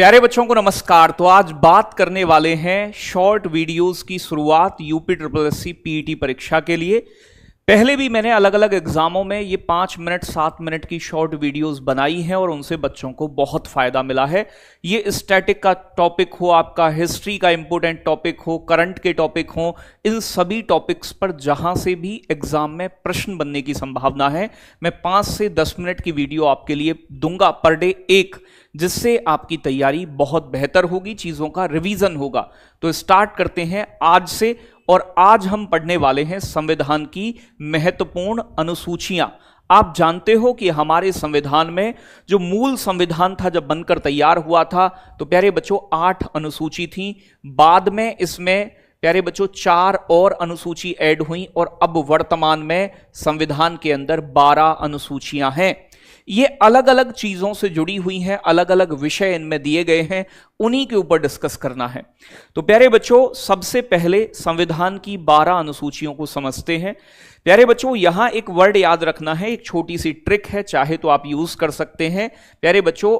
प्यारे बच्चों को नमस्कार। तो आज बात करने वाले हैं शॉर्ट वीडियोस की शुरुआत यूपी ट्रिपल एससी पीईटी परीक्षा के लिए। पहले भी मैंने अलग अलग एग्जामों में ये 5 मिनट 7 मिनट की शॉर्ट वीडियोस बनाई हैं और उनसे बच्चों को बहुत फायदा मिला है। ये स्टैटिक का टॉपिक हो, आपका हिस्ट्री का इंपॉर्टेंट टॉपिक हो, करंट के टॉपिक हो, इन सभी टॉपिक्स पर जहां से भी एग्जाम में प्रश्न बनने की संभावना है, मैं 5 से 10 मिनट की वीडियो आपके लिए दूंगा पर डे एक, जिससे आपकी तैयारी बहुत बेहतर होगी, चीजों का रिवीजन होगा। तो स्टार्ट करते हैं आज से। और आज हम पढ़ने वाले हैं संविधान की महत्वपूर्ण अनुसूचियां। आप जानते हो कि हमारे संविधान में जो मूल संविधान था जब बनकर तैयार हुआ था तो प्यारे बच्चों 8 अनुसूची थी। बाद में इसमें प्यारे बच्चों 4 और अनुसूची ऐड हुई और अब वर्तमान में संविधान के अंदर 12 अनुसूचियां हैं। ये अलग अलग चीजों से जुड़ी हुई हैं, अलग अलग विषय इनमें दिए गए हैं, उन्हीं के ऊपर डिस्कस करना है। तो प्यारे बच्चों सबसे पहले संविधान की 12 अनुसूचियों को समझते हैं। प्यारे बच्चों यहां एक वर्ड याद रखना है, एक छोटी सी ट्रिक है, चाहे तो आप यूज कर सकते हैं। प्यारे बच्चों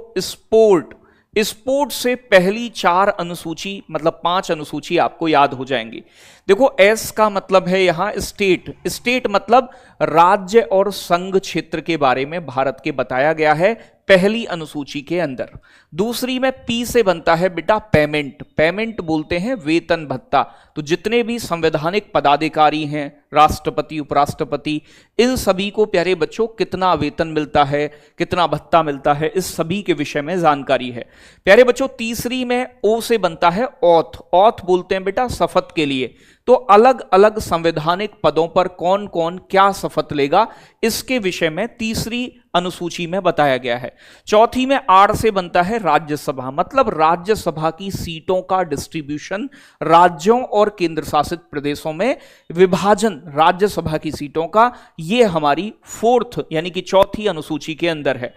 स्पोर्ट से पहली 4 अनुसूची मतलब 5 अनुसूची आपको याद हो जाएंगी। देखो एस का मतलब है यहां स्टेट मतलब राज्य और संघ क्षेत्र के बारे में भारत के बताया गया है पहली अनुसूची के अंदर। दूसरी में पी से बनता है बेटा पेमेंट बोलते हैं वेतन भत्ता। तो जितने भी संवैधानिक पदाधिकारी हैं, राष्ट्रपति उपराष्ट्रपति, इन सभी को प्यारे बच्चों कितना वेतन मिलता है, कितना भत्ता मिलता है, इस सभी के विषय में जानकारी है। प्यारे बच्चों तीसरी में ओ से बनता है ऑथ बोलते हैं बेटा शपथ के लिए। तो अलग अलग संवैधानिक पदों पर कौन कौन क्या शपथ लेगा, इसके विषय में तीसरी अनुसूची में बताया गया है। चौथी में आर से बनता है राज्यसभा, मतलब राज्यसभा की सीटों का डिस्ट्रीब्यूशन, राज्यों और केंद्र शासित प्रदेशों में विभाजन राज्यसभा की सीटों का, यह हमारी 4th यानी कि चौथी अनुसूची के अंदर है।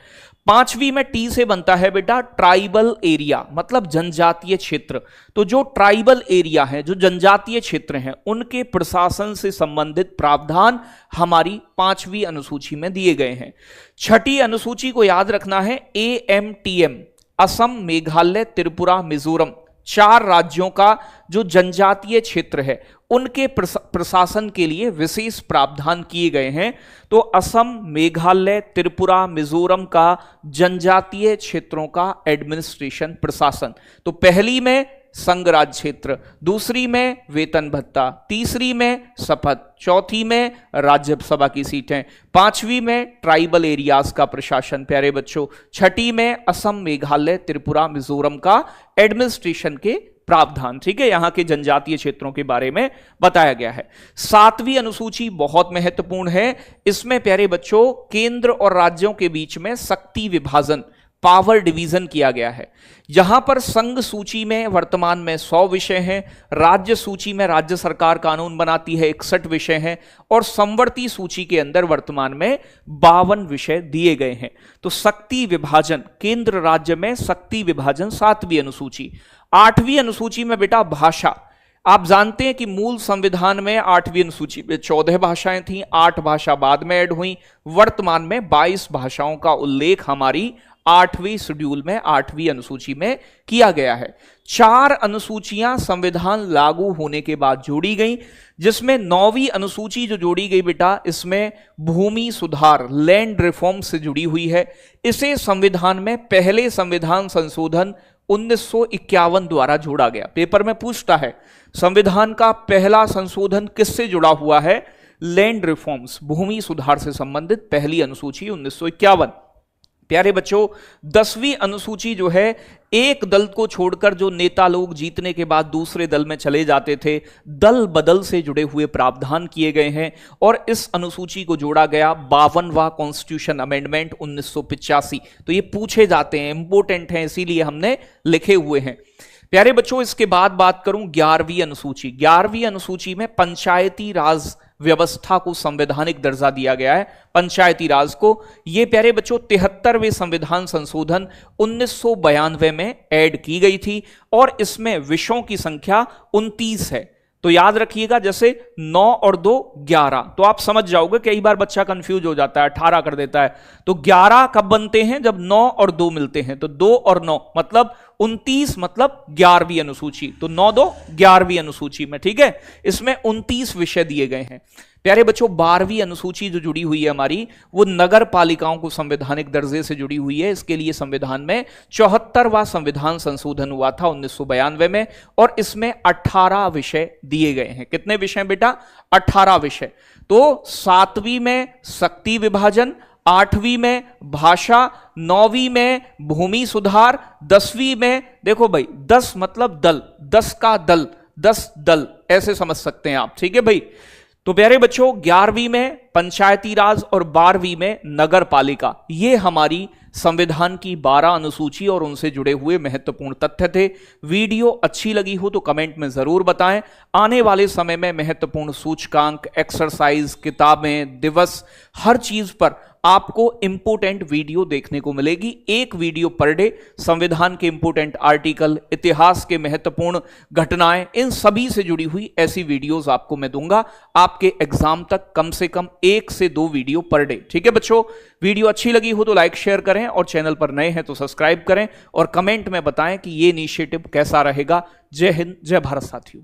5वीं में टी से बनता है बेटा ट्राइबल एरिया, मतलब जनजातीय क्षेत्र। तो जो ट्राइबल एरिया है, जो जनजातीय क्षेत्र हैं, उनके प्रशासन से संबंधित प्रावधान हमारी 5वीं अनुसूची में दिए गए हैं। 6ठी अनुसूची को याद रखना है AMTM, असम, मेघालय, त्रिपुरा, मिजोरम, 4 राज्यों का जो जनजातीय क्षेत्र है उनके प्रशासन के लिए विशेष प्रावधान किए गए हैं। तो असम, मेघालय, त्रिपुरा, मिजोरम का जनजातीय क्षेत्रों का एडमिनिस्ट्रेशन प्रशासन। तो पहली में संघ राज्य क्षेत्र, दूसरी में वेतन भत्ता, तीसरी में शपथ, चौथी में राज्यसभा की सीटें, 5वीं में ट्राइबल एरियाज का प्रशासन प्यारे बच्चों, 6ठी में असम, मेघालय, त्रिपुरा, मिजोरम का एडमिनिस्ट्रेशन के प्रावधान। ठीक है, यहां के जनजातीय क्षेत्रों के बारे में बताया गया है। 7वीं अनुसूची बहुत महत्वपूर्ण है। इसमें प्यारे बच्चों केंद्र और राज्यों के बीच में शक्ति विभाजन, पावर डिवीजन किया गया है। जहां पर संघ सूची में वर्तमान में 100 विषय हैं, राज्य सूची में राज्य सरकार कानून बनाती है 61 विषय हैं, और संवर्ती सूची के अंदर वर्तमान में 52 विषय दिए गए हैं। तो शक्ति विभाजन, केंद्र राज्य में शक्ति विभाजन 7वीं अनुसूची। 8वीं अनुसूची में बेटा भाषा। आप जानते हैं कि मूल संविधान में 8वीं अनुसूची में 14 भाषाएं थीं, 8 भाषा बाद में ऐड हुई। वर्तमान में 22 भाषाओं का उल्लेख हमारी 8वीं शेड्यूल में 8वीं अनुसूची में किया गया है। 4 अनुसूचियां संविधान लागू होने के बाद जोड़ी गई, जिसमें 9वीं अनुसूची जो जोड़ी गई बेटा, इसमें भूमि सुधार, लैंड रिफॉर्म से जुड़ी हुई है। इसे संविधान में पहले संविधान संशोधन 1951 द्वारा जोड़ा गया। पेपर में पूछता है संविधान का पहला संशोधन किससे जुड़ा हुआ है? लैंड रिफॉर्म्स, भूमि सुधार से संबंधित पहली अनुसूची 1951। प्यारे बच्चों 10वीं अनुसूची जो है, एक दल को छोड़कर जो नेता लोग जीतने के बाद दूसरे दल में चले जाते थे, दल बदल से जुड़े हुए प्रावधान किए गए हैं और इस अनुसूची को जोड़ा गया 52वां कॉन्स्टिट्यूशन अमेंडमेंट 1985। तो ये पूछे जाते हैं, इंपॉर्टेंट हैं, इसीलिए हमने लिखे हुए हैं। प्यारे बच्चों इसके बाद बात करूं 11वीं अनुसूची। 11वीं अनुसूची में पंचायती राज व्यवस्था को संवैधानिक दर्जा दिया गया है, पंचायती राज को। यह प्यारे बच्चों 73वें संविधान संशोधन 1992 में ऐड की गई थी और इसमें विषयों की संख्या 29 है। तो याद रखिएगा, जैसे 9 और 2 11, तो आप समझ जाओगे। कई बार बच्चा कंफ्यूज हो जाता है, 18 कर देता है। तो 11 कब बनते हैं? जब 9 और 2 मिलते हैं। तो 2 और 9 मतलब 29 मतलब 11वीं अनुसूची, तो 9-2 11वीं अनुसूची में, ठीक है। इसमें 29 विषय दिए गए हैं। प्यारे बच्चों, 12वीं अनुसूची जो जुड़ी हुई है हमारी, वो नगर पालिकाओं को संवैधानिक दर्जे से जुड़ी हुई है। इसके लिए संविधान में 74वां संविधान संशोधन हुआ था 1992 में, और इसमें 18 विषय दिए गए हैं। कितने विषय बेटा? 18 विषय। तो 7वीं में शक्ति विभाजन, 8वीं में भाषा, 9वीं में भूमि सुधार, 10वीं में देखो भाई 10 मतलब दल, 10 का दल, 10 दल ऐसे समझ सकते हैं आप, ठीक है भाई। तो प्यारे बच्चों, 11वीं में पंचायती राज और 12वीं में नगर पालिका। ये हमारी संविधान की 12 अनुसूची और उनसे जुड़े हुए महत्वपूर्ण तथ्य थे। वीडियो अच्छी लगी हो तो कमेंट में जरूर बताएं। आने वाले समय में महत्वपूर्ण सूचकांक, एक्सरसाइज, किताबें, दिवस, हर चीज पर आपको इंपोर्टेंट वीडियो देखने को मिलेगी। एक वीडियो पर डे संविधान के इंपोर्टेंट आर्टिकल, इतिहास के महत्वपूर्ण घटनाएं, इन सभी से जुड़ी हुई ऐसी वीडियोस आपको मैं दूंगा आपके एग्जाम तक, कम से कम 1 से 2 वीडियो पर डे, ठीक है बच्चों। वीडियो अच्छी लगी हो तो लाइक शेयर करें, और चैनल पर नए हैं तो सब्सक्राइब करें, और कमेंट में बताएं कि ये इनिशिएटिव कैसा रहेगा। जय हिंद, जय भारत साथियों।